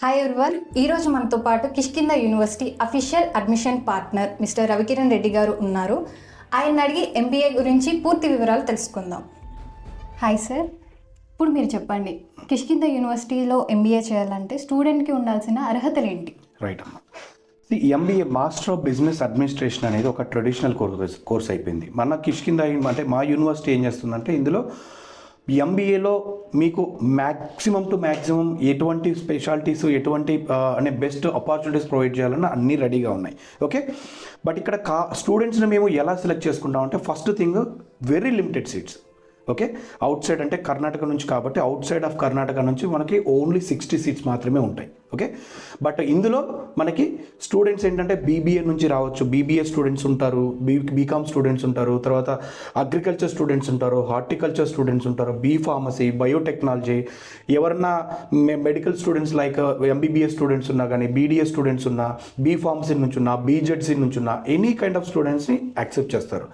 Hi everyone, ఈరోజు మనతో పాటు Kishkindha university official admission partner mister Ravikiran Reddy గారు ఉన్నారు. ఆయన అడిగి ఎంబీఏ గురించి పూర్తి వివరాలు తెలుసుకుందాం. హాయ్ సార్, ఇప్పుడు మీరు చెప్పండి, కిష్కింద యూనివర్సిటీలో ఎంబీఏ చేయాలంటే స్టూడెంట్కి ఉండాల్సిన అర్హతలు ఏంటి? రైట్ అమ్మా. MBA master of business administration అనేది ఒక ట్రెడిషనల్ కోర్స్ అయిపోయింది. మన కిష్కింద అంటే మా యూనివర్సిటీ ఏం చేస్తుందంటే ఇందులో ఎంబీఏలో మీకు మ్యాక్సిమం టు మ్యాక్సిమం ఎటువంటి స్పెషాలిటీస్ ఎటువంటి అనే బెస్ట్ ఆపర్చునిటీస్ ప్రొవైడ్ చేయాలన్న అన్నీ రెడీగా ఉన్నాయి. ఓకే, బట్ ఇక్కడ స్టూడెంట్స్ని మేము ఎలా సెలెక్ట్ చేసుకుంటామంటే first thing very limited seats. Okay, outside అంటే కర్ణాటక నుంచి కాబట్టి అవుట్ సైడ్ ఆఫ్ కర్ణాటక నుంచి మనకి ఓన్లీ 60 సీట్స్ మాత్రమే ఉంటాయి. ఓకే, బట్ ఇందులో మనకి స్టూడెంట్స్ ఏంటంటే బీబీఏ నుంచి రావచ్చు, బీబీఏ స్టూడెంట్స్ ఉంటారు, బీకామ్ స్టూడెంట్స్ ఉంటారు, తర్వాత అగ్రికల్చర్ స్టూడెంట్స్ ఉంటారు, హార్టికల్చర్ స్టూడెంట్స్ ఉంటారు, బీ ఫార్మసీ, బయోటెక్నాలజీ, ఎవరన్నా medical students like MBBS students ఉన్నా కానీ, బీడీఎస్ స్టూడెంట్స్ ఉన్నా, బీ ఫార్మసీ నుంచి ఉన్నా, బీజెడ్సీ నుంచి ఉన్నా, ఎనీ కైండ్ ఆఫ్ స్టూడెంట్స్ని యాక్సెప్ట్ చేస్తారు.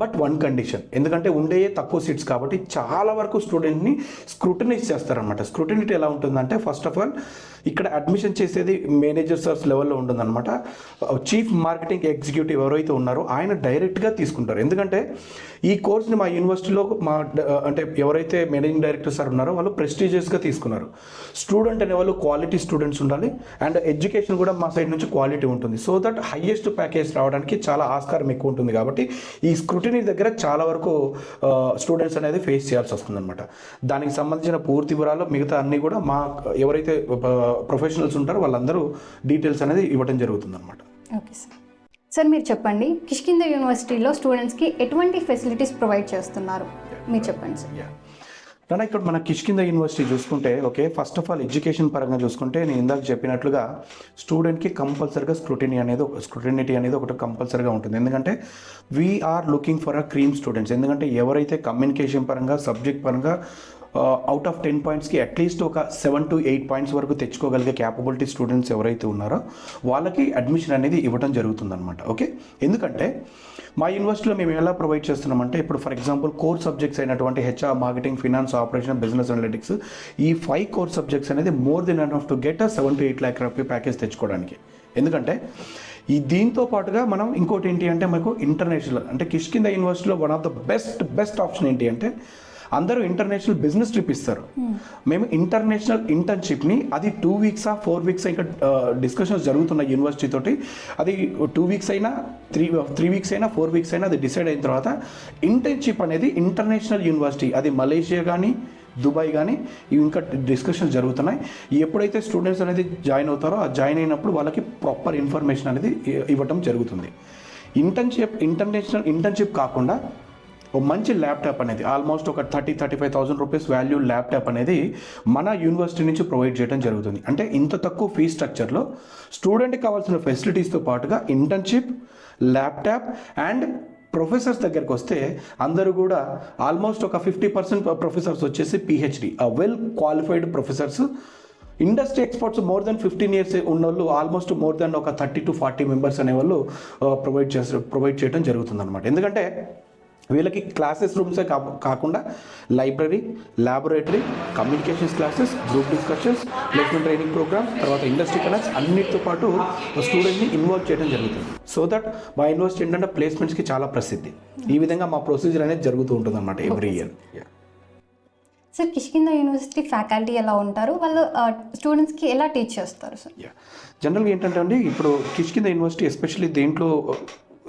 బట్ వన్ కండిషన్, ఎందుకంటే ఉండే తక్కువ సీట్స్ కాబట్టి చాలా వరకు స్టూడెంట్ని స్క్రూటనైజ్ చేస్తారనమాట. స్క్రూటనిటీ ఎలా ఉంటుందంటే ఫస్ట్ ఆఫ్ ఆల్ ఇక్కడ అడ్మిషన్ చేసేది మేనేజర్స్ లెవెల్లో ఉంటుందన్నమాట. చీఫ్ మార్కెటింగ్ ఎగ్జిక్యూటివ్ ఎవరైతే ఉన్నారో ఆయన డైరెక్ట్గా తీసుకుంటారు. ఎందుకంటే ఈ కోర్స్ని మా యూనివర్సిటీలో అంటే ఎవరైతే మేనేజింగ్ డైరెక్టర్ సార్ ఉన్నారో వాళ్ళు ప్రెస్టీజియస్గా తీసుకున్నారు. స్టూడెంట్ అనే వాళ్ళు క్వాలిటీ స్టూడెంట్స్ ఉండాలి అండ్ ఎడ్యుకేషన్ కూడా మా సైడ్ నుంచి క్వాలిటీ ఉంటుంది. సో దట్ హైయెస్ట్ ప్యాకేజ్ రావడానికి చాలా ఆస్కారం ఎక్కువ ఉంటుంది. కాబట్టి ఈ స్క్రూటినీ దగ్గర చాలా వరకు స్టూడెంట్స్ అనేది ఫేస్ చేయాల్సి వస్తుందన్నమాట. దానికి సంబంధించిన పూర్తి వివరాలు మిగతా అన్నీ కూడా మా ఎవరైతే ప్రొఫెషనల్స్ ఉంటారో వాళ్ళందరూ డీటెయిల్స్ అనేది ఇవ్వడం జరుగుతుంది అనమాట. Okay sir. సార్ మీరు చెప్పండి, కిష్కింద యూనివర్సిటీలో స్టూడెంట్స్కి ఎటువంటి ఫెసిలిటీస్ ప్రొవైడ్ చేస్తున్నారు మీరు చెప్పండి సార్. నాన్న, ఇక్కడ మన కిష్కింద యూనివర్సిటీ చూసుకుంటే okay, first of all education పరంగా చూసుకుంటే నేను ఇందాక చెప్పినట్లుగా స్టూడెంట్కి కంపల్సరీగా స్క్రూటినిటీ అనేది ఒకటి కంపల్సరీగా ఉంటుంది. ఎందుకంటే we are looking for a cream students. ఎందుకంటే ఎవరైతే కమ్యూనికేషన్ పరంగా సబ్జెక్ట్ పరంగా అవుట్ ఆఫ్ 10 పాయింట్స్కి అట్లీస్ట్ ఒక 7 to 8 పాయింట్స్ వరకు తెచ్చుకోగలిగే క్యాపబిలిటీ స్టూడెంట్స్ ఎవరైతే ఉన్నారో వాళ్ళకి అడ్మిషన్ అనేది ఇవ్వడం జరుగుతుందన్నమాట. ఓకే, ఎందుకంటే మా యూనివర్సిటీలో మేము ఎలా ప్రొవైడ్ చేస్తున్నామంటే ఇప్పుడు ఫర్ ఎగ్జాంపుల్ కోర్ సబ్జెక్ట్స్ అయినటువంటి HR, marketing, finance, operation, business analytics, ఈ 5 కోర్ సబ్జెక్ట్స్ అనేది more than enough to get 7 to 8 lakh rupee package తెచ్చుకోవడానికి. ఎందుకంటే ఈ దీంతో పాటుగా మనం ఇంకోటి ఏంటి అంటే మనకు ఇంటర్నేషనల్ అంటే కిష్కింద యూనివర్సిటీలో one of the best option ఏంటి అంటే అందరూ ఇంటర్నేషనల్ బిజినెస్ ట్రిప్ ఇస్తారు. మేము ఇంటర్నేషనల్ ఇంటర్న్షిప్ని అది 2 weeks 4 weeks ఇంకా డిస్కషన్స్ జరుగుతున్నాయి యూనివర్సిటీ తోటి. అది 2 weeks అయినా 3 weeks అయినా 4 weeks అయినా అది డిసైడ్ అయిన తర్వాత ఇంటర్న్షిప్ అనేది ఇంటర్నేషనల్ యూనివర్సిటీ అది మలేషియా కానీ దుబాయ్ కానీ ఇంకా డిస్కషన్స్ జరుగుతున్నాయి. ఎప్పుడైతే స్టూడెంట్స్ అనేది జాయిన్ అవుతారో ఆ జాయిన్ అయినప్పుడు వాళ్ళకి ప్రాపర్ ఇన్ఫర్మేషన్ అనేది ఇవ్వటం జరుగుతుంది. ఇంటర్నేషనల్ ఇంటర్న్షిప్ కాకుండా ఒక మంచి ల్యాప్టాప్ అనేది ఆల్మోస్ట్ ఒక 30,000-35,000 రూపీస్ వాల్యూ ల్యాప్టాప్ అనేది మన యూనివర్సిటీ నుంచి ప్రొవైడ్ చేయడం జరుగుతుంది. అంటే ఇంత తక్కువ ఫీ స్ట్రక్చర్లో స్టూడెంట్కి కావాల్సిన ఫెసిలిటీస్తో పాటుగా ఇంటర్న్షిప్, ల్యాప్టాప్ అండ్ ప్రొఫెసర్స్ దగ్గరికి వస్తే అందరూ కూడా ఆల్మోస్ట్ ఒక 50% ప్రొఫెసర్స్ వచ్చేసి PhD well qualified professors, industry experts more than 15 years ఉన్నోళ్ళు ఆల్మోస్ట్ మోర్ దెన్ ఒక 30 to 40 మెంబర్స్ అనేవాళ్ళు ప్రొవైడ్ చేయడం జరుగుతుంది అనమాట. ఎందుకంటే వీళ్ళకి క్లాసెస్ రూమ్సే కాకుండా library, laboratory, communications classes, group discussions, placement training programmes, తర్వాత ఇండస్ట్రీ కనెక్ట్స్ అన్నిటితో పాటు స్టూడెంట్ని ఇన్వాల్వ్ చేయడం జరుగుతుంది. సో దట్ మా యూనివర్సిటీ ఏంటంటే ప్లేస్మెంట్స్కి చాలా ప్రసిద్ధి. ఈ విధంగా మా ప్రొసీజర్ అనేది జరుగుతూ ఉంటుంది అనమాట every year. Sir, Kishkindha university faculty ఎలా ఉంటారు, వాళ్ళు స్టూడెంట్స్కి ఎలా టీచ్ చేస్తారు సార్? జనరల్గా ఏంటంటే అండి ఇప్పుడు కిష్కింద యూనివర్సిటీ ఎస్పెషల్లీ దేంట్లో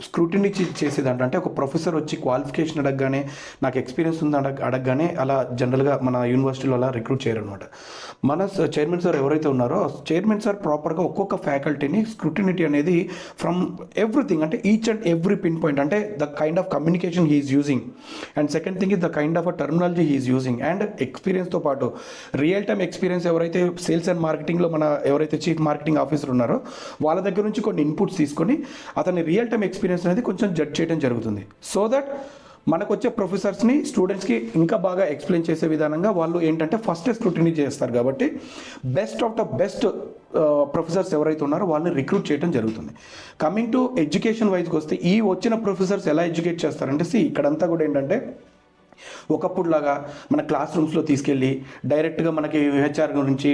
స్క్రూటినీ చేసేదంటే అంటే ఒక ప్రొఫెసర్ వచ్చి క్వాలిఫికేషన్ అడగగానే నాకు ఎక్స్పీరియన్స్ ఉంది అడగగానే అలా జనరల్గా మన యూనివర్సిటీలో అలా రిక్రూట్ చేయరనమాట. మన చైర్మన్ సార్ ఎవరైతే ఉన్నారో చైర్మన్ సార్ ప్రాపర్గా ఒక్కొక్క ఫ్యాకల్టీని స్క్రూటినిటీ అనేది ఫ్రమ్ ఎవ్రీథింగ్ అంటే each and every pin point అంటే the kind of communication he is using and second thing is the kind of a terminology he is using and ఎక్స్పీరియన్స్తో పాటు రియల్ టైమ్ ఎక్స్పీరియన్స్ ఎవరైతే sales and మార్కెటింగ్లో మన ఎవరైతే chief marketing officer ఉన్నారో వాళ్ళ దగ్గర నుంచి కొన్ని ఇన్పుట్స్ తీసుకొని అతని రియల్ టైమ్ ఎక్స్పీరియన్స్ అనేది కొంచెం జడ్జ్ చేయడం జరుగుతుంది. సో దట్ మనకు వచ్చే ప్రొఫెసర్స్ని స్టూడెంట్స్కి ఇంకా బాగా ఎక్స్ప్లెయిన్ చేసే విధానంగా వాళ్ళు ఏంటంటే ఫస్ట్ స్క్రూటినీ చేస్తారు. కాబట్టి best of the best professors ఎవరైతే ఉన్నారో వాళ్ళని రిక్రూట్ చేయడం జరుగుతుంది. కమింగ్ టు ఎడ్యుకేషన్ వైజ్కి వస్తే ఈ వచ్చిన ప్రొఫెసర్స్ ఎలా ఎడ్యుకేట్ చేస్తారంటే ఇక్కడంతా కూడా ఏంటంటే ఒకప్పుడులాగా మన క్లాస్ రూమ్స్లో తీసుకెళ్ళి డైరెక్ట్గా మనకి హెచ్ఆర్ గురించి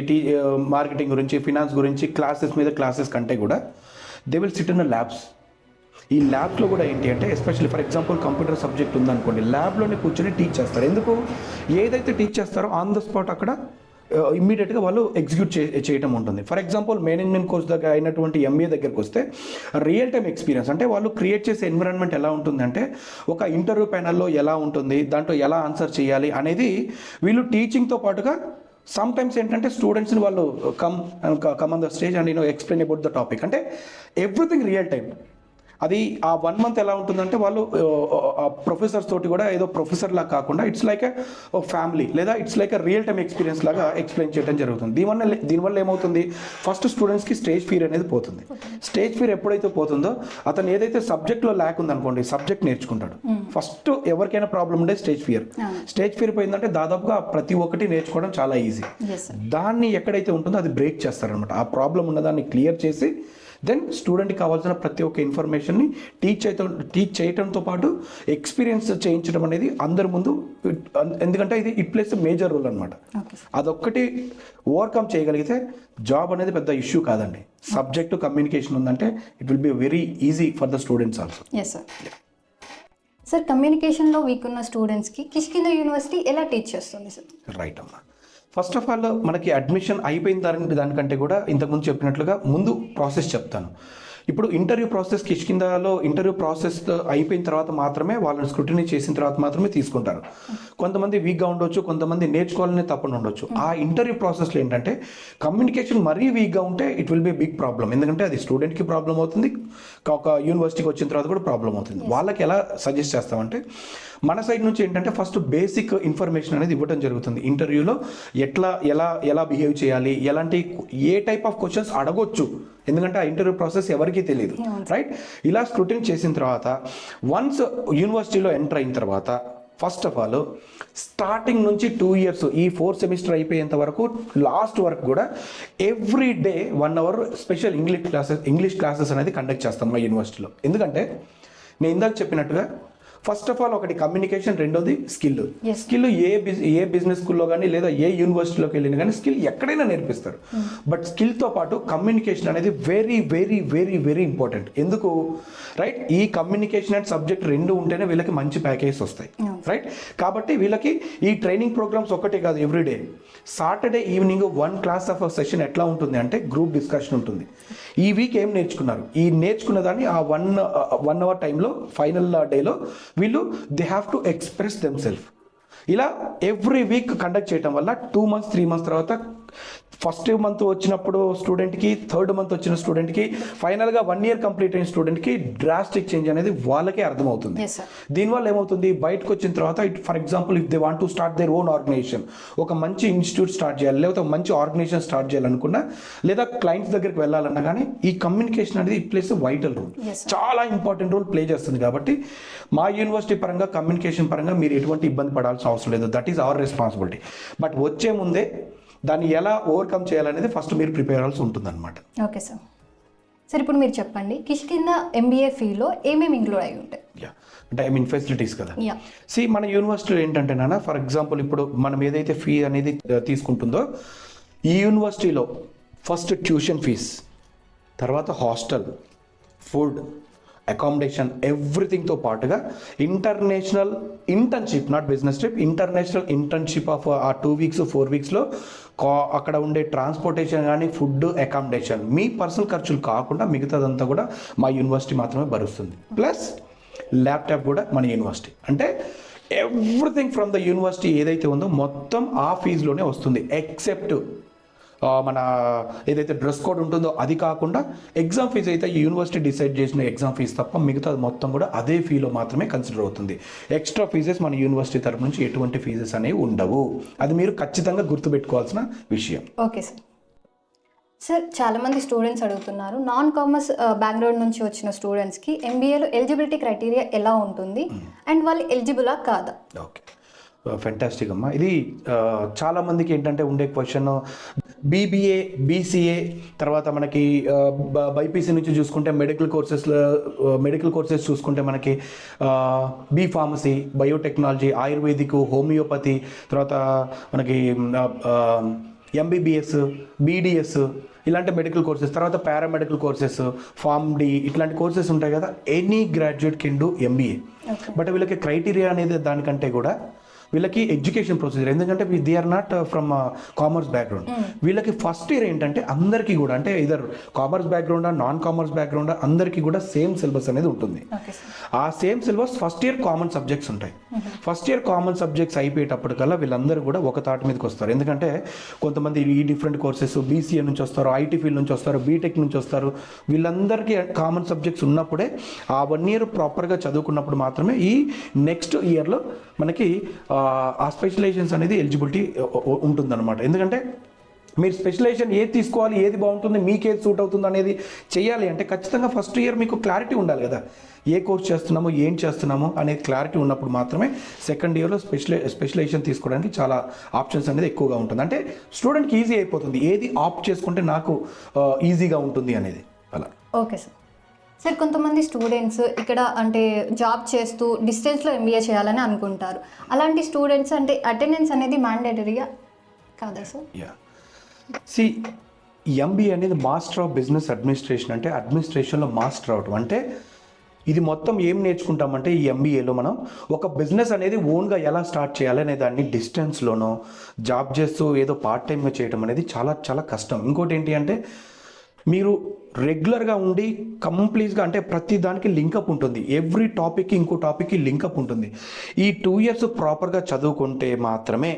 మార్కెటింగ్ గురించి ఫినాన్స్ గురించి క్లాసెస్ కంటే కూడా they will SIT in labs. ఈ ల్యాబ్లో కూడా ఏంటి అంటే especially for example computer subject ఉందనుకోండి, ల్యాబ్లోనే కూర్చొని టీచ్ చేస్తారు. ఎందుకు? ఏదైతే టీచ్ చేస్తారో ఆన్ ద స్పాట్ అక్కడ ఇమ్మీడియట్గా వాళ్ళు ఎగ్జిక్యూట్ చేయటం ఉంటుంది. ఫర్ ఎగ్జాంపుల్ మేనేజ్మెంట్ కోర్స్ దగ్గర అయినటువంటి ఎంబీఏ దగ్గరికి వస్తే రియల్ టైమ్ ఎక్స్పీరియన్స్, అంటే వాళ్ళు క్రియేట్ చేసే ఎన్విరాన్మెంట్ ఎలా ఉంటుందంటే ఒక ఇంటర్వ్యూ ప్యానల్లో ఎలా ఉంటుంది, దాంట్లో ఎలా ఆన్సర్ చేయాలి అనేది వీళ్ళు టీచింగ్తో పాటుగా సమ్ టైమ్స్ ఏంటంటే స్టూడెంట్స్ని వాళ్ళు come on the stage and explain about the topic, అంటే ఎవ్రీథింగ్ రియల్ టైం. అది ఆ 1 month ఎలా ఉంటుందంటే వాళ్ళు ప్రొఫెసర్స్ తోటి కూడా ఏదో ప్రొఫెసర్ లాగా కాకుండా ఇట్స్ లైక్ ఎ ఫ్యామిలీ, లేదా it's like a real time experience లాగా ఎక్స్ప్లెయిన్ చేయడం జరుగుతుంది. దీనివల్ల ఏమవుతుంది, ఫస్ట్ స్టూడెంట్స్కి స్టేజ్ ఫియర్ అనేది పోతుంది. స్టేజ్ ఫియర్ ఎప్పుడైతే పోతుందో అతను ఏదైతే సబ్జెక్ట్లో ల్యాక్ ఉందనుకోండి, సబ్జెక్ట్ నేర్చుకుంటాడు. ఫస్ట్ ఎవరికైనా ప్రాబ్లం ఉండే స్టేజ్ ఫియర్ పోయిందంటే దాదాపుగా ప్రతి ఒక్కటి నేర్చుకోవడం చాలా ఈజీ. దాన్ని ఎక్కడైతే ఉంటుందో అది బ్రేక్ చేస్తారనమాట. ఆ ప్రాబ్లం ఉన్నదాన్ని క్లియర్ చేసి దెన్ స్టూడెంట్కి కావాల్సిన ప్రతి ఒక్క ఇన్ఫర్మేషన్ని టీచ్ చేయడంతో పాటు ఎక్స్పీరియన్స్ చేయించడం అనేది అందరి ముందు, ఎందుకంటే ఇట్ ప్లేస్ మేజర్ రోల్ అనమాట. అదొక్కటి ఓవర్కమ్ చేయగలిగితే జాబ్ అనేది పెద్ద ఇష్యూ కాదండి. సబ్జెక్టు కమ్యూనికేషన్ ఉందంటే it will be very easy for the students also. Sir, కమ్యూనికేషన్లో వీక్ ఉన్న స్టూడెంట్స్కి కిష్కింద యూనివర్సిటీ ఎలా టీచ్ చేస్తుంది సార్? రైట్ అమ్మా. ఫస్ట్ ఆఫ్ ఆల్ మనకి అడ్మిషన్ అయిపోయిన దానికంటే కూడా ఇంతకుముందు చెప్పినట్లుగా ముందు ప్రాసెస్ చెప్తాను. ఇప్పుడు ఇంటర్వ్యూ ప్రాసెస్ కిష్కిందలో ఇంటర్వ్యూ ప్రాసెస్ అయిపోయిన తర్వాత మాత్రమే వాళ్ళని స్క్రూటినీ చేసిన తర్వాత మాత్రమే తీసుకుంటారు. కొంతమంది వీక్గా ఉండొచ్చు, కొంతమంది నేర్చుకోవాలనే తప్పని ఉండొచ్చు. ఆ ఇంటర్వ్యూ ప్రాసెస్లో ఏంటంటే కమ్యూనికేషన్ మరీ వీక్గా ఉంటే it will be big problem. ఎందుకంటే అది స్టూడెంట్కి ప్రాబ్లం అవుతుంది, ఒక యూనివర్సిటీకి వచ్చిన తర్వాత కూడా ప్రాబ్లం అవుతుంది. వాళ్ళకి ఎలా సజెస్ట్ చేస్తామంటే మన సైడ్ నుంచి ఏంటంటే ఫస్ట్ బేసిక్ ఇన్ఫర్మేషన్ అనేది ఇవ్వడం జరుగుతుంది. ఇంటర్వ్యూలో ఎలా బిహేవ్ చేయాలి, ఏ టైప్ ఆఫ్ క్వశ్చన్స్ అడగొచ్చు, ఎందుకంటే ఆ ఇంటర్వ్యూ ప్రాసెస్ ఎవరికీ తెలియదు, రైట్? ఇలా స్క్రూటినీ చేసిన తర్వాత వన్స్ యూనివర్సిటీలో ఎంటర్ అయిన తర్వాత ఫస్ట్ ఆఫ్ ఆల్ స్టార్టింగ్ నుంచి 2 years ఈ 4th semester అయిపోయేంత వరకు లాస్ట్ వరకు కూడా every day 1 hour special English classes అనేది కండక్ట్ చేస్తాం మా యూనివర్సిటీలో. ఎందుకంటే నేను ఇందాక చెప్పినట్టుగా ఫస్ట్ ఆఫ్ ఆల్ ఒకటి కమ్యూనికేషన్, రెండోది స్కిల్. ఏ బిజినెస్ స్కూల్లో కానీ లేదా ఏ యూనివర్సిటీలోకి వెళ్ళినా కానీ స్కిల్ ఎక్కడైనా నేర్పిస్తారు. బట్ స్కిల్తో పాటు కమ్యూనికేషన్ అనేది very very very very important. ఎందుకు? రైట్, ఈ కమ్యూనికేషన్ అండ్ సబ్జెక్ట్ రెండు ఉంటేనే వీళ్ళకి మంచి ప్యాకేజ్ వస్తాయి, రైట్? కాబట్టి వీళ్ళకి ఈ ట్రైనింగ్ ప్రోగ్రామ్స్ ఒక్కటే కాదు, everyday Saturday evening 1 class of session ఎట్లా ఉంటుంది అంటే గ్రూప్ డిస్కషన్ ఉంటుంది. ఈ వీక్ ఏం నేర్చుకున్నారు, ఈ నేర్చుకున్న దాన్ని ఆ 1 hour టైంలో ఫైనల్ డేలో వీళ్ళు they have to express themself. ఇలా ఎవ్రీ వీక్ కండక్ట్ చేయడం వల్ల 2 months 3 months తర్వాత ఫస్ట్ మంత్ వచ్చినప్పుడు స్టూడెంట్కి, 3rd month వచ్చిన స్టూడెంట్కి, ఫైనల్గా 1 year కంప్లీట్ అయిన స్టూడెంట్కి డ్రాస్టిక్ చేంజ్ అనేది వాళ్ళకే అర్థమవుతుంది. దీనివల్ల ఏమవుతుంది, బయటకు వచ్చిన తర్వాత for example if they want to start their own organisation, ఒక మంచి ఇన్స్టిట్యూట్ స్టార్ట్ చేయాలి, లేకపోతే ఒక మంచి ఆర్గనైజేషన్ స్టార్ట్ చేయాలనుకున్నా, లేదా క్లయింట్స్ దగ్గరికి వెళ్ళాలన్నా కానీ ఈ కమ్యూనికేషన్ అనేది ఇట్ ప్లేస్ వైటల్ రోల్, చాలా ఇంపార్టెంట్ రోల్ ప్లే చేస్తుంది. కాబట్టి మా యూనివర్సిటీ పరంగా కమ్యూనికేషన్ పరంగా మీరు ఎటువంటి ఇబ్బంది పడాల్సిన అవసరం లేదు. That is our responsibility. But వచ్చే ముందే దాన్ని ఎలా ఓవర్కమ్ చేయాలనేది ఫస్ట్ మీరు ప్రిపేర్ అవ్వాల్సి ఉంటుంది అనమాట. Okay sir. సార్, ఇప్పుడు మీరు చెప్పండి, కిష్కింద ఎంబీఏ ఫీలో ఏమేమి ఇంక్లూడ్ అయి ఉంటాయి? అంటే ఫెసిలిటీస్ కదా. మన యూనివర్సిటీలో ఏంటంటే నాన్న, ఫర్ ఎగ్జాంపుల్ ఇప్పుడు మనం ఏదైతే ఫీ అనేది తీసుకుంటుందో ఈ యూనివర్సిటీలో ఫస్ట్ ట్యూషన్ ఫీజ్, తర్వాత హాస్టల్, ఫుడ్, అకామిడేషన్, ఎవ్రీథింగ్తో పాటుగా international internship, not business trip, international internship of ఆ 2 weeks 4 weeksలో అక్కడ ఉండే ట్రాన్స్పోర్టేషన్ కానీ, ఫుడ్, అకామిడేషన్, మీ పర్సనల్ ఖర్చులు కాకుండా మిగతాదంతా కూడా మా యూనివర్సిటీ మాత్రమే భరుస్తుంది. ప్లస్ ల్యాప్టాప్ కూడా మన యూనివర్సిటీ. అంటే ఎవ్రీథింగ్ ఫ్రమ్ ద యూనివర్సిటీ ఏదైతే ఉందో మొత్తం ఆ ఫీజులోనే వస్తుంది. ఎక్సెప్ట్ మన ఏదైతే డ్రెస్ కోడ్ ఉంటుందో అది కాకుండా ఎగ్జామ్ ఫీజు అయితే ఈ యూనివర్సిటీ డిసైడ్ చేసిన ఎగ్జామ్ ఫీజు తప్ప మిగతా మొత్తం కూడా అదే ఫీలో మాత్రమే కన్సిడర్ అవుతుంది. ఎక్స్ట్రా ఫీజెస్ మన యూనివర్సిటీ తరఫు నుంచి ఎటువంటి ఫీజెస్ అనేవి ఉండవు. అది మీరు ఖచ్చితంగా గుర్తుపెట్టుకోవాల్సిన విషయం. Okay sir. సార్, చాలామంది స్టూడెంట్స్ అడుగుతున్నారు, నాన్ కామర్స్ బ్యాక్గ్రౌండ్ నుంచి వచ్చిన స్టూడెంట్స్కి ఎంబీఏలో ఎలిజిబిలిటీ క్రైటీరియా ఎలా ఉంటుంది అండ్ వాళ్ళు ఎలిజిబులా కాదా? ఓకే, ఫెంటాస్టిక్ అమ్మా. ఇది చాలామందికి ఏంటంటే ఉండే క్వశ్చన్, బీబీఏ, బీసీఏ, తర్వాత మనకి బైపీసీ నుంచి చూసుకుంటే మెడికల్ కోర్సెస్ చూసుకుంటే మనకి B pharmacy, biotechnology, ayurvedic, homeopathy, తర్వాత మనకి ఎంబీబీఎస్, బీడీఎస్ ఇలాంటి మెడికల్ కోర్సెస్, తర్వాత పారామెడికల్ కోర్సెస్, ఫార్మ్ డి ఇట్లాంటి కోర్సెస్ ఉంటాయి కదా. Any graduate can do MBA. But వీళ్ళకి క్రైటీరియా అనేది దానికంటే కూడా వీళ్ళకి ఎడ్యుకేషన్ ప్రొసీజర్, ఎందుకంటే they are not from commerce background. వీళ్ళకి ఫస్ట్ ఇయర్ ఏంటంటే అందరికీ కూడా, అంటే ఇదర్ కామర్స్ బ్యాక్గ్రౌండా నాన్ కామర్స్ బ్యాక్గ్రౌండా, అందరికీ కూడా సేమ్ సిలబస్ అనేది ఉంటుంది. ఆ same syllabus first year common subjects ఉంటాయి. ఫస్ట్ ఇయర్ కామన్ సబ్జెక్ట్స్ అయిపోయేటప్పటికల్లా వీళ్ళందరూ కూడా ఒక తాటి మీదకి వస్తారు. ఎందుకంటే కొంతమంది ఈ డిఫరెంట్ కోర్సెస్ బీసీఏ నుంచి వస్తారు, ఐటీ ఫీల్డ్ నుంచి వస్తారు, బీటెక్ నుంచి వస్తారు. వీళ్ళందరికీ కామన్ సబ్జెక్ట్స్ ఉన్నప్పుడే ఆ 1 year ప్రాపర్గా చదువుకున్నప్పుడు మాత్రమే ఈ నెక్స్ట్ ఇయర్లో మనకి ఆ స్పెషలైజేషన్స్ అనేది ఎలిజిబిలిటీ ఉంటుందన్నమాట. ఎందుకంటే మీరు స్పెషలైజేషన్ ఏది తీసుకోవాలి, ఏది బాగుంటుంది, మీకు ఏది సూట్ అవుతుంది అనేది చేయాలి అంటే ఖచ్చితంగా ఫస్ట్ ఇయర్ మీకు క్లారిటీ ఉండాలి కదా. ఏ కోర్స్ చేస్తున్నామో, ఏం చేస్తున్నామో అనేది క్లారిటీ ఉన్నప్పుడు మాత్రమే సెకండ్ ఇయర్లో స్పెషలైజేషన్ తీసుకోవడానికి చాలా ఆప్షన్స్ అనేది ఎక్కువగా ఉంటుంది. అంటే స్టూడెంట్కి ఈజీ అయిపోతుంది, ఏది ఆప్ట్ చేసుకుంటే నాకు ఈజీగా ఉంటుంది అనేది అలా. ఓకే సార్, కొంతమంది స్టూడెంట్స్ ఇక్కడ అంటే జాబ్ చేస్తూ డిస్టెన్స్లో ఎంబీఏ చేయాలని అనుకుంటారు. అలాంటి స్టూడెంట్స్ అంటే అటెండెన్స్ అనేది మ్యాండేటరీగా కాదా సార్? సి ఎంబీఏ అనేది మాస్టర్ ఆఫ్ బిజినెస్ అడ్మినిస్ట్రేషన్, అంటే అడ్మినిస్ట్రేషన్లో మాస్టర్ అవటం. అంటే ఇది మొత్తం ఏం నేర్చుకుంటామంటే ఈ ఎంబీఏలో మనం ఒక బిజినెస్ అనేది ఓన్గా ఎలా స్టార్ట్ చేయాలి అనే దాన్ని డిస్టెన్స్లోనో జాబ్ చేస్తూ ఏదో పార్ట్ టైంగా చేయడం అనేది చాలా చాలా కష్టం. ఇంకోటి ఏంటి అంటే మీరు రెగ్యులర్గా ఉండి కంప్లీట్గా, అంటే ప్రతి దానికి లింకప్ ఉంటుంది. ఎవ్రీ టాపిక్కి ఇంకో టాపిక్కి లింకప్ ఉంటుంది. ఈ 2 years ప్రాపర్గా చదువుకుంటే మాత్రమే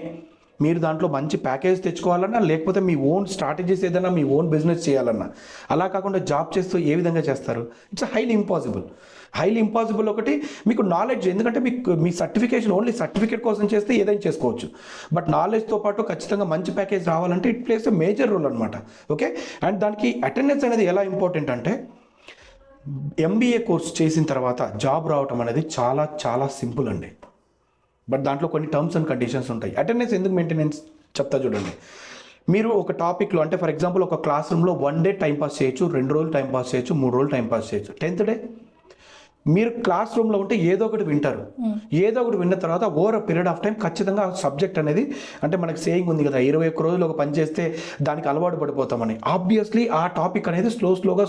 మీరు దాంట్లో మంచి ప్యాకేజ్ తెచ్చుకోవాలన్నా, లేకపోతే మీ ఓన్ స్ట్రాటజీస్ ఏదైనా మీ ఓన్ బిజినెస్ చేయాలన్నా, అలా కాకుండా జాబ్ చేస్తూ ఏ విధంగా చేస్తారు? It's highly impossible. ఒకటి మీకు నాలెడ్జ్, ఎందుకంటే మీకు మీ సర్టిఫికేషన్ ఓన్లీ సర్టిఫికేట్ కోసం చేస్తే ఏదైనా చేసుకోవచ్చు. బట్ నాలెడ్జ్తో పాటు ఖచ్చితంగా మంచి ప్యాకేజ్ రావాలంటే it plays a major role అనమాట. ఓకే, అండ్ దానికి అటెండెన్స్ అనేది ఎలా ఇంపార్టెంట్ అంటే ఎంబీఏ కోర్స్ చేసిన తర్వాత జాబ్ రావటం అనేది చాలా చాలా సింపుల్ అండి. బట్ దాంట్లో కొన్ని టర్మ్స్ అండ్ కండిషన్స్ ఉంటాయి. అటెండెన్స్ ఎందుకు మెయింటెనెన్స్ చెప్తా చూడండి. మీరు ఒక టాపిక్లో, అంటే ఫర్ ఎగ్జాంపుల్ ఒక క్లాస్ రూమ్లో 1 day టైం పాస్ చేయొచ్చు, 2 రోజులు టైం పాస్ చేయొచ్చు, 3 రోజులు టైం పాస్ చేయొచ్చు. 10th day మీరు క్లాస్ రూమ్లో ఉంటే ఏదో ఒకటి వింటారు. ఏదో ఒకటి విన్న తర్వాత over a period of time ఖచ్చితంగా సబ్జెక్ట్ అనేది, అంటే మనకి సేయింగ్ ఉంది కదా, 21 రోజులు ఒక పని చేస్తే దానికి అలవాటు పడిపోతామని. ఆబ్వియస్లీ ఆ టాపిక్ అనేది స్లోగా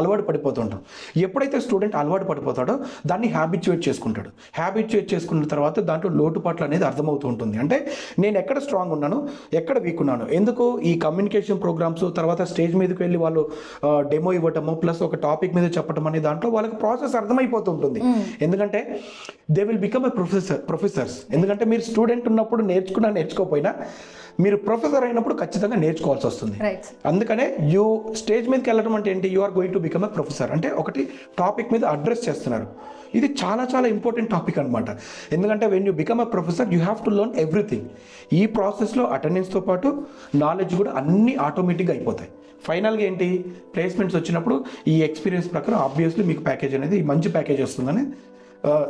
అలవాటు పడిపోతుంటాం. ఎప్పుడైతే స్టూడెంట్ అలవాటు పడిపోతాడో దాన్ని హ్యాబిచ్యుయేట్ చేసుకుంటాడు. హ్యాబిచ్యుయేట్ చేసుకున్న తర్వాత దాంట్లో లోటుపాట్లు అనేది అర్థమవుతూ ఉంటుంది. అంటే నేను ఎక్కడ స్ట్రాంగ్ ఉన్నాను, ఎక్కడ వీక్ ఉన్నాను, ఎందుకు ఈ కమ్యూనికేషన్ ప్రోగ్రామ్స్, తర్వాత స్టేజ్ మీదకి వెళ్ళి వాళ్ళు డెమో ఇవ్వటము, ప్లస్ ఒక టాపిక్ మీద చెప్పడం అనే దాంట్లో వాళ్ళకి ప్రాసెస్ అర్థమైపోతుంటుంది. ఎందుకంటే they will become a professors. ఎందుకంటే మీరు స్టూడెంట్ ఉన్నప్పుడు నేర్చుకోకపోయినా మీరు ప్రొఫెసర్ అయినప్పుడు ఖచ్చితంగా నేర్చుకోవాల్సి వస్తుంది. అందుకనే యూ స్టేజ్ మీదకి వెళ్ళడం అంటే ఏంటి, you are going to become a professor. అంటే ఒకటి టాపిక్ మీద అడ్రస్ చేస్తున్నారు. ఇది చాలా చాలా ఇంపార్టెంట్ టాపిక్ అనమాట. ఎందుకంటే when you become a professor you have to learn everything. ఈ ప్రాసెస్లో అటెండెన్స్తో పాటు నాలెడ్జ్ కూడా అన్నీ ఆటోమేటిక్గా అయిపోతాయి. ఫైనల్గా ఏంటి, ప్లేస్మెంట్స్ వచ్చినప్పుడు ఈ ఎక్స్పీరియన్స్ ప్రకారం ఆబ్వియస్లీ మీకు ప్యాకేజ్ అనేది మంచి ప్యాకేజ్ వస్తుందని,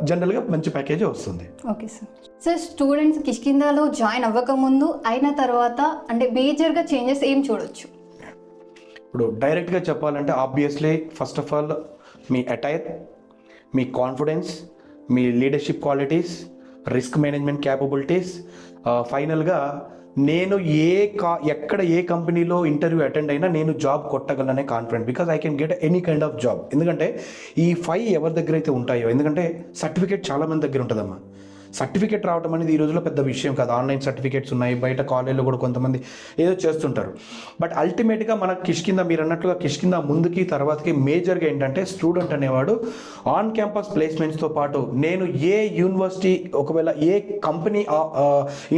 జనరల్గా మంచి ప్యాకేజే వస్తుంది. ఓకే సార్, స్టూడెంట్స్ కిష్కింధాలో జాయిన్ అవ్వకముందు అయిన తర్వాత అంటే మేజర్గా చేంజెస్ ఏం చూడొచ్చు? ఇప్పుడు డైరెక్ట్గా చెప్పాలంటే ఆబ్వియస్లీ ఫస్ట్ ఆఫ్ ఆల్ మీ అటైర్, మీ కాన్ఫిడెన్స్, మీ leadership qualities, risk management capabilities, ఫైనల్గా నేను ఎక్కడ ఏ కంపెనీలో ఇంటర్వ్యూ అటెండ్ అయినా నేను జాబ్ కొట్టగలనే confident, because I can get any kind of job. ఎందుకంటే ఈ 5 ఎవరి దగ్గర అయితే ఉంటాయో, ఎందుకంటే సర్టిఫికేట్ చాలా మంది దగ్గర ఉంటుందమ్మా. సర్టిఫికేట్ రావడం అనేది ఈ రోజుల్లో పెద్ద విషయం కాదు. ఆన్లైన్ సర్టిఫికేట్స్ ఉన్నాయి, బయట కాలేజ్లో కూడా కొంతమంది ఏదో చేస్తుంటారు. బట్ అల్టిమేట్గా మన కిష్కింద, మీరు అన్నట్లుగా కిష్కింద ముందుకి తర్వాతకి మేజర్గా ఏంటంటే స్టూడెంట్ అనేవాడు ఆన్ క్యాంపస్ ప్లేస్మెంట్స్తో పాటు నేను ఏ యూనివర్సిటీ, ఒకవేళ ఏ కంపెనీ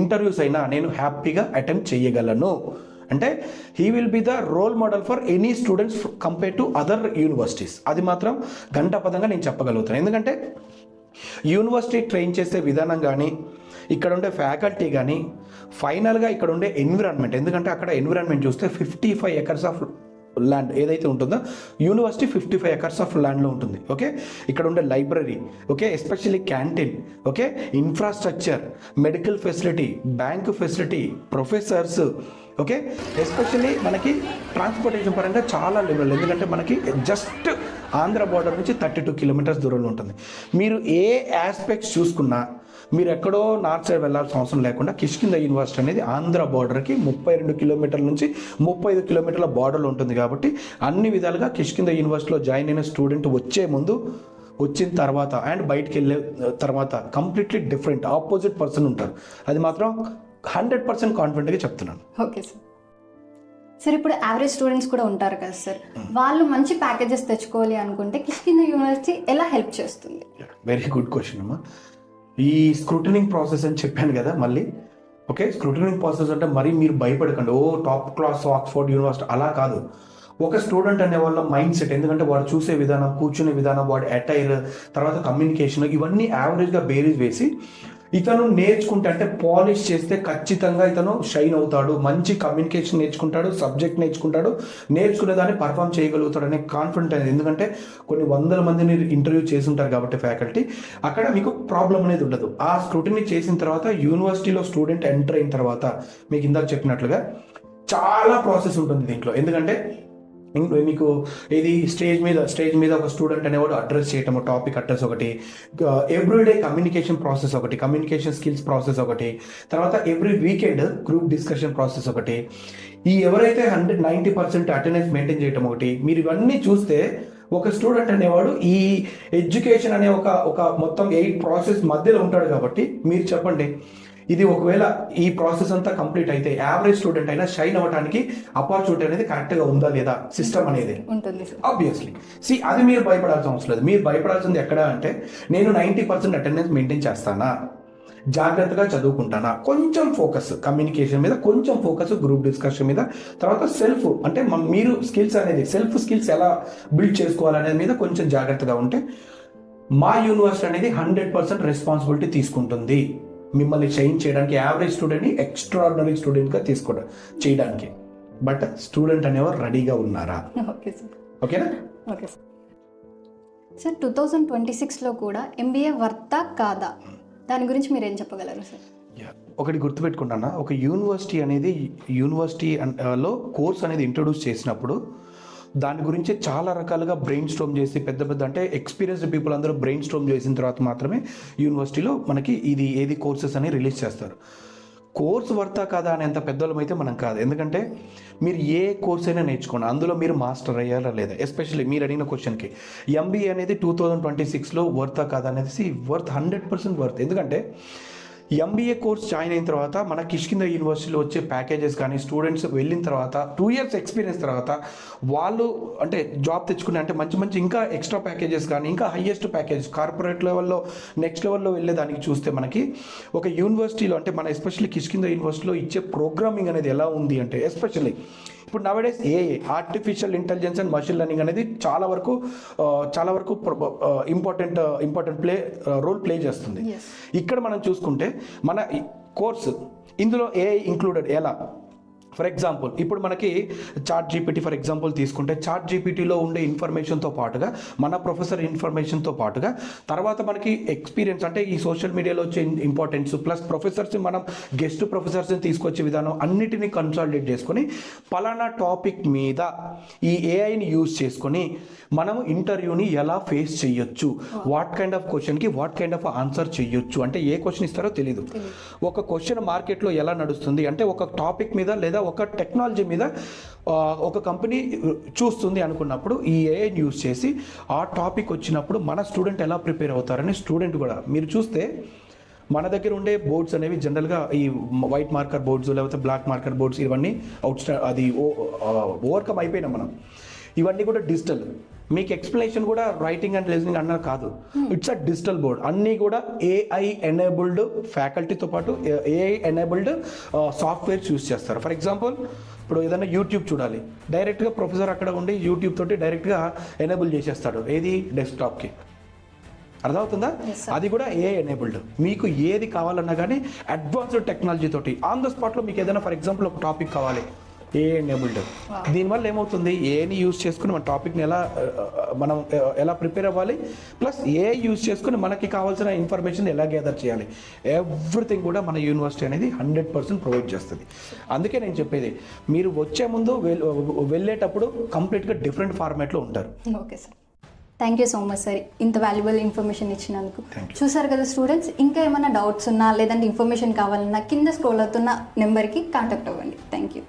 ఇంటర్వ్యూస్ అయినా నేను హ్యాపీగా అటెంప్ట్ చేయగలను. అంటే he will be the role model for any students compare to other universities. అది మాత్రం గంటాపదంగా నేను చెప్పగలుగుతాను. ఎందుకంటే యూనివర్సిటీ ట్రైన్ చేసే విధానం కానీ, ఇక్కడ ఉండే ఫ్యాకల్టీ కానీ, ఫైనల్గా ఇక్కడ ఉండే ఎన్విరాన్మెంట్, ఎందుకంటే అక్కడ ఎన్విరాన్మెంట్ చూస్తే 55 acres ఆఫ్ ల్యాండ్ ఏదైతే ఉంటుందో యూనివర్సిటీ 55 acres ఆఫ్ ల్యాండ్లో ఉంటుంది. ఓకే, ఇక్కడ ఉండే library, okay, especially canteen, okay, infrastructure, medical facility, bank facility, professors, okay, especially మనకి ట్రాన్స్పోర్టేషన్ పరంగా చాలా లిబరల్. ఎందుకంటే మనకి జస్ట్ ఆంధ్ర బార్డర్ నుంచి 32 kilometers దూరంలో ఉంటుంది. మీరు ఏ ఆస్పెక్ట్స్ చూసుకున్నా మీరు ఎక్కడో నార్త్ సైడ్ వెళ్ళాల్సిన అవసరం లేకుండా కిష్కింద యూనివర్సిటీ అనేది ఆంధ్ర బార్డర్కి 32 kilometers నుంచి 35 kilometers బార్డర్లో ఉంటుంది. కాబట్టి అన్ని విధాలుగా కిష్కింద యూనివర్సిటీలో జాయిన్ అయిన స్టూడెంట్ వచ్చే ముందు, వచ్చిన తర్వాత అండ్ బయటికి వెళ్ళే తర్వాత కంప్లీట్లీ డిఫరెంట్ ఆపోజిట్ పర్సన్ ఉంటారు. అది మాత్రం 100% కాన్ఫిడెంట్గా చెప్తున్నాను. Okay sir. సార్ ఇప్పుడు యావరేజ్ స్టూడెంట్స్ కూడా ఉంటారు కదా సార్, వాళ్ళు మంచి ప్యాకేజెస్ తెచ్చుకోవాలి అనుకుంటే కిష్కింద యూనివర్సిటీ ఎలా హెల్ప్ చేస్తుంది? వెరీ గుడ్ క్వశ్చన్ అమ్మా. ఈ స్క్రూటనింగ్ ప్రాసెస్ అని చెప్పాను కదా మళ్ళీ. ఓకే, స్క్రూటనింగ్ ప్రాసెస్ అంటే మరీ మీరు భయపడకండి, ఓ టాప్ క్లాస్ ఆక్స్ఫోర్డ్ యూనివర్సిటీ అలా కాదు. ఒక స్టూడెంట్ అనే వాళ్ళ మైండ్ సెట్, ఎందుకంటే వాడు చూసే విధానం, కూర్చునే విధానం, వాడి అటైర్, తర్వాత కమ్యూనికేషన్, ఇవన్నీ యావరేజ్గా బేరీజ్ వేసి ఇతను నేర్చుకుంటే అంటే పాలిష్ చేస్తే ఖచ్చితంగా ఇతను షైన్ అవుతాడు, మంచి కమ్యూనికేషన్ నేర్చుకుంటాడు, సబ్జెక్ట్ నేర్చుకుంటాడు, నేర్చుకునే దాన్ని పర్ఫామ్ చేయగలుగుతాడు అనే కాన్ఫిడెంట్ అనేది. ఎందుకంటే కొన్ని 100 మందిని ఇంటర్వ్యూ చేసి ఉంటారు కాబట్టి ఫ్యాకల్టీ, అక్కడ మీకు ప్రాబ్లం అనేది ఉండదు. ఆ స్క్రూటినీ చేసిన తర్వాత యూనివర్సిటీలో స్టూడెంట్ ఎంటర్ అయిన తర్వాత మీకు ఇందాక చెప్పినట్లుగా చాలా ప్రాసెస్ ఉంటుంది దీంట్లో. ఎందుకంటే మీకు ఇది స్టేజ్ మీద ఒక స్టూడెంట్ అనేవాడు అడ్రస్ చేయటం, టాపిక్ అడ్రస్ ఒకటి, ఎవ్రీడే కమ్యూనికేషన్ ప్రాసెస్ ఒకటి, కమ్యూనికేషన్ స్కిల్స్ ప్రాసెస్ ఒకటి, తర్వాత every weekend group discussion process ఒకటి, ఈ ఎవరైతే 90% అటెండెన్స్ మెయింటైన్ చేయటం ఒకటి. మీరు ఇవన్నీ చూస్తే ఒక స్టూడెంట్ అనేవాడు ఈ ఎడ్యుకేషన్ అనే ఒక మొత్తం 8 ప్రాసెస్ మధ్యలో ఉంటాడు. కాబట్టి మీరు చెప్పండి, ఇది ఒకవేళ ఈ ప్రాసెస్ అంతా కంప్లీట్ అయితే యావరేజ్ స్టూడెంట్ అయినా షైన్ అవ్వడానికి ఆపర్చునిటీ అనేది కరెక్ట్గా ఉందా లేదా సిస్టమ్ అనేది ఉంటుంది. ఆబ్వియస్లీ అది మీరు భయపడాల్సిన అవసరం లేదు. మీరు భయపడాల్సింది ఎక్కడ అంటే, నేను 90% అటెండెన్స్ మెయింటైన్ చేస్తానా, జాగ్రత్తగా చదువుకుంటానా, కొంచెం ఫోకస్ కమ్యూనికేషన్ మీద, కొంచెం ఫోకస్ గ్రూప్ డిస్కషన్ మీద, తర్వాత సెల్ఫ్ అంటే మీరు స్కిల్స్ అనేది సెల్ఫ్ స్కిల్స్ ఎలా బిల్డ్ చేసుకోవాలనే మీద కొంచెం జాగ్రత్తగా ఉంటే మా యూనివర్సిటీ అనేది 100% రెస్పాన్సిబిలిటీ తీసుకుంటుంది మిమ్మల్ని షైన్ చేయడానికి, యావరేజ్ స్టూడెంట్ని ఎక్స్ట్రాడినరీ స్టూడెంట్గా తీసుకోవడం చేయడానికి. బట్ స్టూడెంట్ అనేవారు రెడీగా ఉన్నారా? Okay sir. ఓకేనా? Okay sir. సార్ 2026లో కూడా ఎంబీఏ వర్తా కాదా, దాని గురించి మీరు ఏం చెప్పగలరు సార్? ఒకటి గుర్తుపెట్టుకుంటానా, ఒక యూనివర్సిటీ లో కోర్స్ అనేది ఇంట్రొడ్యూస్ చేసినప్పుడు దాని గురించి చాలా రకాలుగా బ్రెయిన్ స్ట్రోమ్ చేసి పెద్ద అంటే ఎక్స్పీరియన్స్డ్ పీపుల్ అందరూ బ్రెయిన్ స్ట్రోమ్ చేసిన తర్వాత మాత్రమే యూనివర్సిటీలో మనకి ఏది కోర్సెస్ అని రిలీజ్ చేస్తారు. కోర్సు వర్తా కాదా అనేంత పెద్దోళ్ళం అయితే మనం కాదు. ఎందుకంటే మీరు ఏ కోర్స్ అయినా నేర్చుకోండి, అందులో మీరు మాస్టర్ అయ్యారా లేదా. ఎస్పెషల్లీ మీరు అడిగిన క్వశ్చన్కి ఎంబీఏ అనేది 2026లో వర్తా కాదా అనేది వర్త్ 100% వర్త్. ఎందుకంటే ఎంబీఏ కోర్స్ జాయిన్ అయిన తర్వాత మన కిష్కింద యూనివర్సిటీలో వచ్చే ప్యాకేజెస్ కానీ, స్టూడెంట్స్ వెళ్ళిన తర్వాత 2 years ఎక్స్పీరియన్స్ తర్వాత వాళ్ళు అంటే జాబ్ తెచ్చుకునే అంటే మంచి ఇంకా ఎక్స్ట్రా ప్యాకేజెస్ కానీ, ఇంకా హైయెస్ట్ ప్యాకేజ్ కార్పొరేట్ లెవెల్లో నెక్స్ట్ లెవెల్లో వెళ్ళేదానికి చూస్తే మనకి ఒక యూనివర్సిటీలో అంటే మన ఎస్పెషల్లీ కిష్కింద యూనివర్సిటీలో ఇచ్చే ప్రోగ్రామింగ్ అనేది ఎలా ఉంది అంటే, ఎస్పెషల్లీ ఇప్పుడు nowadays AI artificial intelligence and machine learning అనేది చాలా వరకు ఇంపార్టెంట్ రోల్ ప్లే చేస్తుంది. ఇక్కడ మనం చూసుకుంటే మన కోర్సు ఇందులో ఏఐ ఇంక్లూడెడ్ ఎలా, ఫర్ ఎగ్జాంపుల్ ఇప్పుడు మనకి చాట్ జీపీటీ ఫర్ ఎగ్జాంపుల్ తీసుకుంటే, చాట్ జీపీటీలో ఉండే ఇన్ఫర్మేషన్తో పాటుగా మన ప్రొఫెసర్ ఇన్ఫర్మేషన్తో పాటుగా తర్వాత మనకి ఎక్స్పీరియన్స్ అంటే ఈ సోషల్ మీడియాలో వచ్చే ఇంపార్టెన్స్ ప్లస్ ప్రొఫెసర్స్ని మనం గెస్ట్ ప్రొఫెసర్స్ని తీసుకొచ్చే విధానం అన్నిటినీ కన్సాలిడేట్ చేసుకొని పలానా టాపిక్ మీద ఈ ఏఐని యూజ్ చేసుకొని మనం ఇంటర్వ్యూని ఎలా ఫేస్ చేయొచ్చు, వాట్ కైండ్ ఆఫ్ క్వశ్చన్కి వాట్ కైండ్ ఆఫ్ ఆన్సర్ చేయొచ్చు. అంటే ఏ క్వశ్చన్ ఇస్తారో తెలియదు. ఒక క్వశ్చన్ మార్కెట్లో ఎలా నడుస్తుంది అంటే ఒక టాపిక్ మీద లేదా ఒక టెక్నాలజీ మీద ఒక కంపెనీ చూస్తుంది అనుకున్నప్పుడు ఈ ఏఐని యూజ్ చేసి ఆ టాపిక్ వచ్చినప్పుడు మన స్టూడెంట్ ఎలా ప్రిపేర్ అవుతారని స్టూడెంట్ కూడా మీరు చూస్తే మన దగ్గర ఉండే బోర్డ్స్ అనేవి జనరల్గా ఈ వైట్ మార్కర్ బోర్డ్స్ లేకపోతే బ్లాక్ మార్కర్ బోర్డ్స్ ఇవన్నీ ఓవర్కమ్ అయిపోయినాం మనం. ఇవన్నీ కూడా డిజిటల్. మీకు ఎక్స్ప్లెనేషన్ కూడా రైటింగ్ అండ్ లిజనింగ్ అన్నారు కాదు, ఇట్స్ అ డిజిటల్ బోర్డ్. అన్నీ కూడా ఏఐ ఎనేబుల్డ్ ఫ్యాకల్టీతో పాటు ఏఐ ఎనేబుల్డ్ సాఫ్ట్వేర్స్ యూస్ చేస్తారు. ఫర్ ఎగ్జాంపుల్ ఇప్పుడు ఏదైనా యూట్యూబ్ చూడాలి, డైరెక్ట్గా ప్రొఫెసర్ అక్కడ ఉండి యూట్యూబ్ తోటి డైరెక్ట్గా ఎనేబుల్ చేసేస్తాడు ఏది డెస్క్టాప్కి. అర్థమవుతుందా? అది కూడా ఏఐ ఎనేబుల్డ్. మీకు ఏది కావాలన్నా కానీ అడ్వాన్స్డ్ టెక్నాలజీ తోటి ఆన్ ద స్పాట్లో మీకు ఏదైనా ఫర్ ఎగ్జాంపుల్ ఒక టాపిక్ కావాలి, ఏ ఎనేబుల్డ్. దీనివల్ల ఏమవుతుంది, ఏని యూజ్ చేసుకుని మన టాపిక్ని మనం ఎలా ప్రిపేర్ అవ్వాలి, ప్లస్ ఏ యూజ్ చేసుకుని మనకి కావాల్సిన ఇన్ఫర్మేషన్ ఎలా గ్యాదర్ చేయాలి, ఎవ్రీథింగ్ కూడా మన యూనివర్సిటీ అనేది 100% ప్రొవైడ్ చేస్తుంది. అందుకే నేను చెప్పేది, మీరు వచ్చే ముందు వెళ్ళేటప్పుడు కంప్లీట్గా డిఫరెంట్ ఫార్మాట్లో ఉంటారు. Okay sir, thank you so much sir, ఇంత వాల్యుబుల్ ఇన్ఫర్మేషన్ ఇచ్చినందుకు. Thank you. చూసారు కదా స్టూడెంట్స్, ఇంకా ఏమైనా డౌట్స్ ఉన్నా లేదంటే ఇన్ఫర్మేషన్ కావాలన్నా కింద స్క్రోల్ అవుతున్న నెంబర్కి కాంటాక్ట్ అవ్వండి. Thank you.